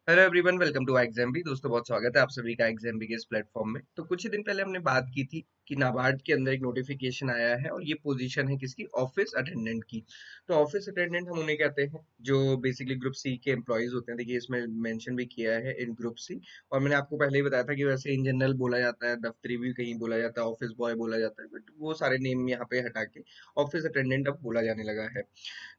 Hello everyone, welcome to Exambee. दोस्तों, बहुत स्वागत है आप सभी का एग्जाम्बी के इस प्लेटफॉर्म में। तो कुछ ही दिन पहले हमने बात की थी कि नाबार्ड के अंदर एक नोटिफिकेशन आया है और ये पोजीशन है किसकी, ऑफिस अटेंडेंट की। तो ऑफिस अटेंडेंट हम उन्हें कहते हैं जो बेसिकली ग्रुप सी के एम्प्लॉयज होते हैं। देखिए, इसमें मेंशन भी किया है इन ग्रुप सी। और मैंने आपको पहले ही बताया था कि वैसे इन जनरल बोला जाता है, दफ्तरी भी कहीं बोला जाता है, ऑफिस बॉय बोला जाता है, बट वो सारे नेम यहाँ पे हटा के ऑफिस अटेंडेंट अब बोला जाने लगा है।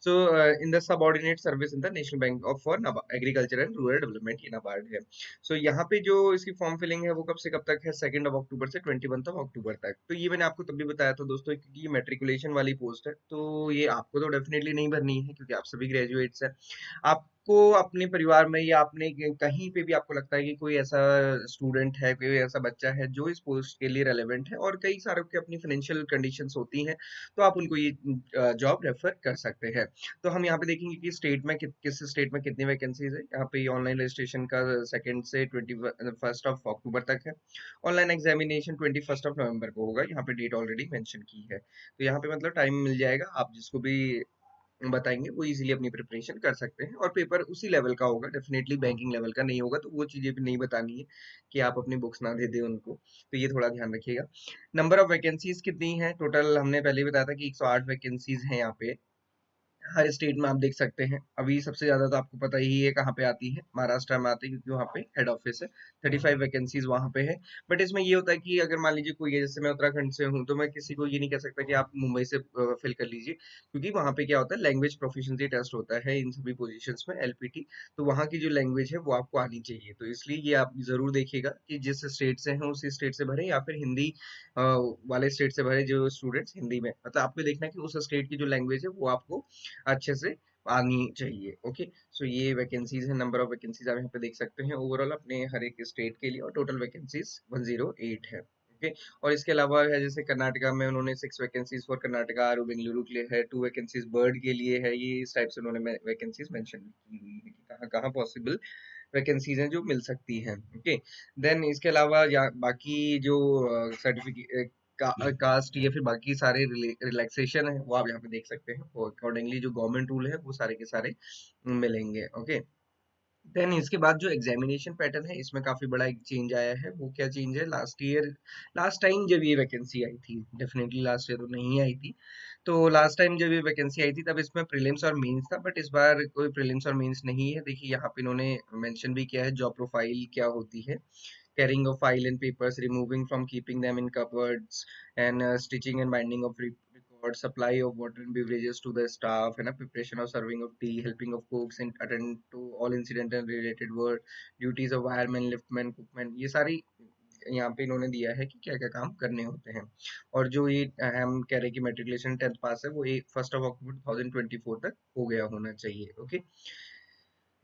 So, in the subordinate service in the National Bank of for Agriculture and Rural Development, ये नाबार्ड है। So, यहाँ पे जो इसकी फॉर्म फिलिंग है वो कब से कब तक है, 2 अक्टूबर से 21 अक्टूबर तक। तो ये मैंने आपको तभी बताया था दोस्तों, क्योंकि ये मेट्रिकुलेशन वाली पोस्ट है। तो ये आपको तो डेफिनेटली नहीं भरनी है, क्योंकि आप सभी ग्रेजुएट्स हैं। आपको अपने परिवार में या अपने कहीं पे भी आपको लगता है कि कोई ऐसा स्टूडेंट है, कोई ऐसा बच्चा है जो इस पोस्ट के लिए रेलेवेंट है, और कई सारों की अपनी फाइनेंशियल कंडीशंस होती हैं, तो आप उनको ये जॉब रेफर कर सकते हैं। तो हम यहाँ पे देखेंगे कि स्टेट में किस स्टेट में कितनी वैकेंसीज है। यहाँ पे ऑनलाइन रजिस्ट्रेशन का 2 से 21 अक्टूबर तक है। ऑनलाइन एग्जामिनेशन 21 नवंबर को होगा। यहाँ पे डेट ऑलरेडी मेंशन की है, तो यहाँ पे मतलब टाइम मिल जाएगा। आप जिसको भी बताएंगे वो इजीली अपनी प्रिपरेशन कर सकते हैं, और पेपर उसी लेवल का होगा, डेफिनेटली बैंकिंग लेवल का नहीं होगा। तो वो चीजें भी नहीं बतानी है कि आप अपनी बुक्स ना दे दें उनको। तो ये थोड़ा ध्यान रखिएगा। नंबर ऑफ वैकेंसीज कितनी है टोटल, हमने पहले ही बताया था कि 108 वैकेंसीज हैं यहाँ पे। हर स्टेट में आप देख सकते हैं। अभी सबसे ज्यादा तो आपको पता ही है कहाँ पे आती है, महाराष्ट्र में आती है, क्योंकि वहाँ पे हेड ऑफिस है। 35 वैकेंसीज वहाँ पे है। बट इसमें ये होता है कि अगर मान लीजिए कोई है, जैसे मैं उत्तराखंड से हूँ, तो मैं किसी को ये नहीं कह सकता कि आप मुंबई से फिल कर लीजिए, क्योंकि वहाँ पे क्या होता है, लैंग्वेज प्रोफिशिएंसी टेस्ट होता है इन सभी पोजीशंस में, एलपीटी। तो वहाँ की जो लैंग्वेज है वो आपको आनी चाहिए। तो इसलिए ये आप जरूर देखिएगा कि जिस स्टेट से हैं उसी स्टेट से भरे, या फिर हिंदी अ, वाले स्टेट से भरे जो स्टूडेंट्स हिंदी में, मतलब आपको देखना है कि उस स्टेट की जो लैंग्वेज है वो आपको अच्छे से आनी चाहिए। ओके। सो ये वैकेंसीज है, नंबर ऑफ वैकेंसीज आप यहाँ पे देख सकते हैं ओवरऑल अपने हर एक स्टेट के लिए, और टोटल वैकेंसीज 108 है। ओके। और इसके अलावा है, जैसे कर्नाटका में उन्होंने 6 वैकेंसीज फॉर कर्नाटका और बेंगलुरु के लिए है, 2 वैकेंसीज बर्ड के लिए है। ये इस टाइप से उन्होंने वैकेंसीज मेंशन की हुई है कि कहाँ कहाँ पॉसिबल वैकेंसीज हैं जो मिल सकती हैं। ओके। देन इसके अलावा बाकी जो सर्टिफिकेट कास्ट या फिर बाकी सारे रिलैक्सेशन है वो आप यहाँ पे देख सकते हैं, वो अकॉर्डिंगली जो गवर्नमेंट रूल है वो सारे के सारे मिलेंगे। ओके। देन इसके बाद जो एग्जामिनेशन पैटर्न है, इसमें काफी बड़ा एक चेंज आया है। वो क्या चेंज है, लास्ट टाइम जब ये वैकेंसी आई थी, डेफिनेटली लास्ट ईयर तो नहीं आई थी, तो लास्ट टाइम जब ये वैकेंसी आई थी तब इसमें प्रीलिम्स और मेंस था, बट इस बार कोई प्रीलिम्स और मेंस नहीं है। देखिए, यहाँ पे इन्होंने मेंशन भी किया है जॉब प्रोफाइल क्या होती है। carrying of file and papers, removing from keeping them in cupboards, and stitching and binding of records, supply of water and beverages to the staff, and preparation of serving of tea, helping of cooks, and attend to all incident and related work, duties of wireman, liftman, cookman, ये सारी यहाँ पे इन्होंने दिया है कि क्या क्या काम करने होते हैं। और जो ये हम कह रहे हैं कि मेट्रिकुलेशन 10th पास है, वो 1 अक्टूबर 2024 तक हो गया होना चाहिए। ओके।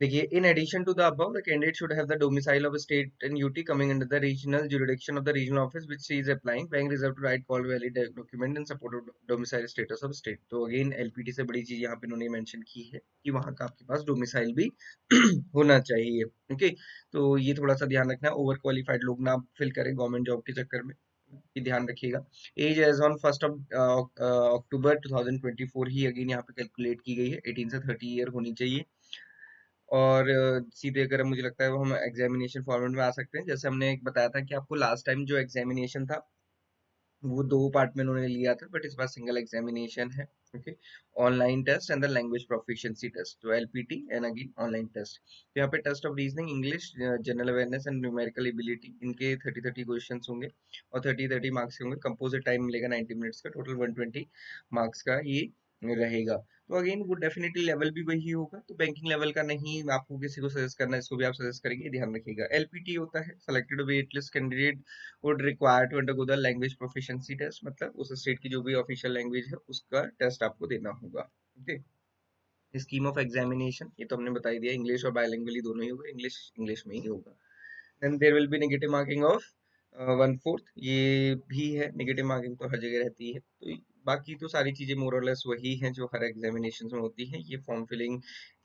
देखिए, in addition to the above, the candidate should have the domicile of a state and UT coming under the regional jurisdiction of the regional office which she is applying. Bank reserved to write call valid document in support of domicile status of state. तो again LPT से बड़ी चीज यहाँ पे इन्होंने mention की है कि वहाँ का आपके पास डोमिसाइल भी होना चाहिए। ओके। तो ये थोड़ा सा ध्यान रखना है, ओवर क्वालिफाइड लोग ना फिल करें गवर्नमेंट जॉब के चक्कर में, ये ध्यान रखिएगा। एज एज ऑन 1 अक्टूबर 2024 ही अगेन यहाँ पे कैलकुलेट की गई है, 18 से 30 ईयर होनी चाहिए। और सीधे अगर मुझे लगता है वो हम एग्जामिनेशन फॉर्मेट में आ सकते हैं, जैसे हमने एक बताया था कि आपको लास्ट टाइम जो एग्जामिनेशन था वो 2 पार्ट में उन्होंने लिया था, बट इस बार सिंगल एग्जामिनेशन है। Okay. Online test and the language proficiency test, तो LPT and again online test. तो यहाँ पे test of reasoning, English, general awareness and numerical ability, इनके 30-30 क्वेश्चन होंगे, और 30-30 मार्क्स के होंगे। कंपोजिट टाइम मिलेगा 90 मिनट्स का, टोटल 120 मार्क्स का ये रहेगा। तो अगेन वो डेफिनेटली लेवल भी वही होगा, तो बैंकिंग लेवल का नहीं आपको किसी को सजेस्ट करना है, इसको भी आप सजेस्ट करेंगे, ध्यान रखिएगा। एलपीटी होता है selected wait list candidate would require to undergo the language proficiency test, मतलब उस स्टेट की जो भी ऑफिशियल लैंग्वेज है उसका टेस्ट आपको देना होगा। ओके। स्कीम ऑफ एग्जामिनेशन ये तो हमने बता ही दिया, इंग्लिश और बायलिंगुअली दोनों ही होगा, इंग्लिश इंग्लिश में ही होगा। Then there will be negative marking of 1/4, ये भी है, नेगेटिव मार्किंग तो हर जगह रहती है। तो बाकी तो सारी चीजें मोर और लेस वही हैं जो हर एग्जामिनेशन में होती है। ये फॉर्म फिलिंग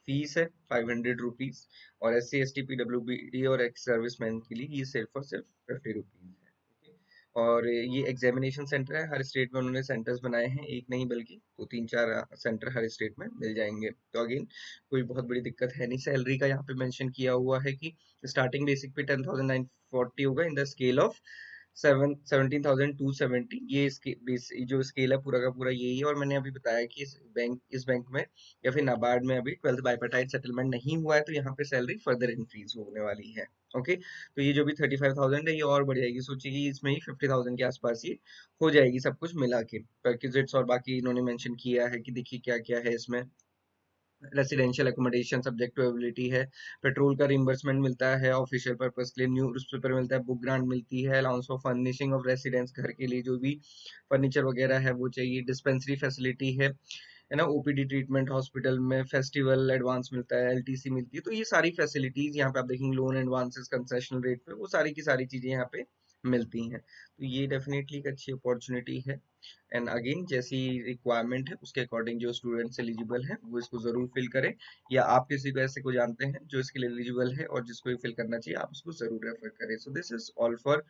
फीस है 500 रुपीज, और SC ST PWD और एक्स सर्विसमैन के लिए ये सिर्फ और सिर्फ 50 रुपीज है। और ये एग्जामिनेशन सेंटर है, हर स्टेट में उन्होंने सेंटर्स बनाए हैं, एक नहीं बल्कि तो 3-4 सेंटर हर स्टेट में मिल जाएंगे। तो अगेन कोई बहुत बड़ी दिक्कत है नहीं। सैलरी का यहाँ पे मेंशन किया हुआ है कि स्टार्टिंग बेसिक पे 10,940 होगा इन द स्केल ऑफ 17,270। ये जो स्केल है पूरा का पूरा यही है। और मैंने अभी बताया कि इस बैंक में या फिर नाबार्ड में अभी 12th बाइपर्टाइट सेटलमेंट नहीं हुआ है, तो यहाँ पे सैलरी फर्दर इंक्रीज होने वाली है। ओके, तो ये जो भी 35,000 है ये और बढ़ जाएगी। सोचिए कि इसमें ही 50,000 के आसपास ये हो जाएगी सब कुछ मिला के। परक्विजिट्स और बाकी इन्होंने मेंशन किया है कि देखिए क्या क्या है इसमें। Residential accommodation subject to ability है, पेट्रोल का रिम्बर्समेंट मिलता है ऑफिशियल पर्पस के लिए, न्यूज़पेपर मिलता है, बुक ग्रांट मिलती है, allowance for furnishing of residence, घर के लिए जो भी फर्नीचर वगैरह है वो चाहिए, डिस्पेंसरी फैसिलिटी है ना, ओपीडी ट्रीटमेंट हॉस्पिटल में, फेस्टिवल एडवांस मिलता है, एलटीसी मिलती है। तो ये सारी फैसिलिटीज यहाँ पे आप देखेंगे, लोन एडवांसेस कंसेशनल रेट पे, वो सारी की सारी चीजें यहाँ पे मिलती हैं। तो ये डेफिनेटली एक अच्छी अपॉर्चुनिटी है। एंड अगेन जैसी रिक्वायरमेंट है उसके अकॉर्डिंग जो स्टूडेंट्स एलिजिबल है वो इसको जरूर फिल करें, या आप किसी को ऐसे को जानते हैं जो इसके लिए एलिजिबल है और जिसको ये फिल करना चाहिए, आप उसको जरूर रेफर करें। So this is all for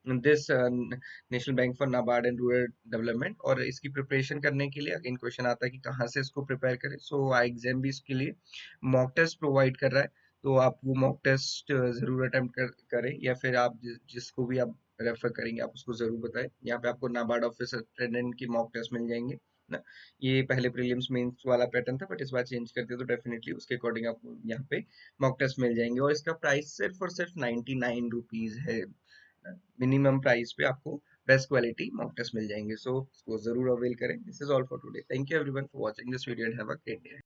this national bank for NABARD and rural development. और इसकी प्रिपरेशन करने के लिए अगेन क्वेश्चन आता है कि कहाँ से इसको प्रिपेयर करें। सो आई एग्जाम भी इसके लिए मॉक टेस्ट प्रोवाइड कर रहा है, तो आप वो मॉक टेस्ट जरूर अटेम्प्ट करें, या फिर आप जिसको भी आप रेफर करेंगे आप उसको जरूर बताएं। यहाँ पे आपको नाबार्ड ऑफिस अटेंडेंट की मॉक टेस्ट मिल जाएंगे ना। ये पहले प्रीलिम्स मेंस वाला पैटर्न था, बट इस बार चेंज कर दिया, तो डेफिनेटली उसके अकॉर्डिंग आपको यहाँ पे मॉक टेस्ट मिल जाएंगे। और इसका प्राइस सिर्फ और सिर्फ 99 रुपीज है। मिनिमम प्राइस पे आपको बेस्ट क्वालिटी मॉक टेस्ट मिल जाएंगे। सो इसको जरूर अवेल करें। This is all for today. Thank you everyone for watching this video and have a great day.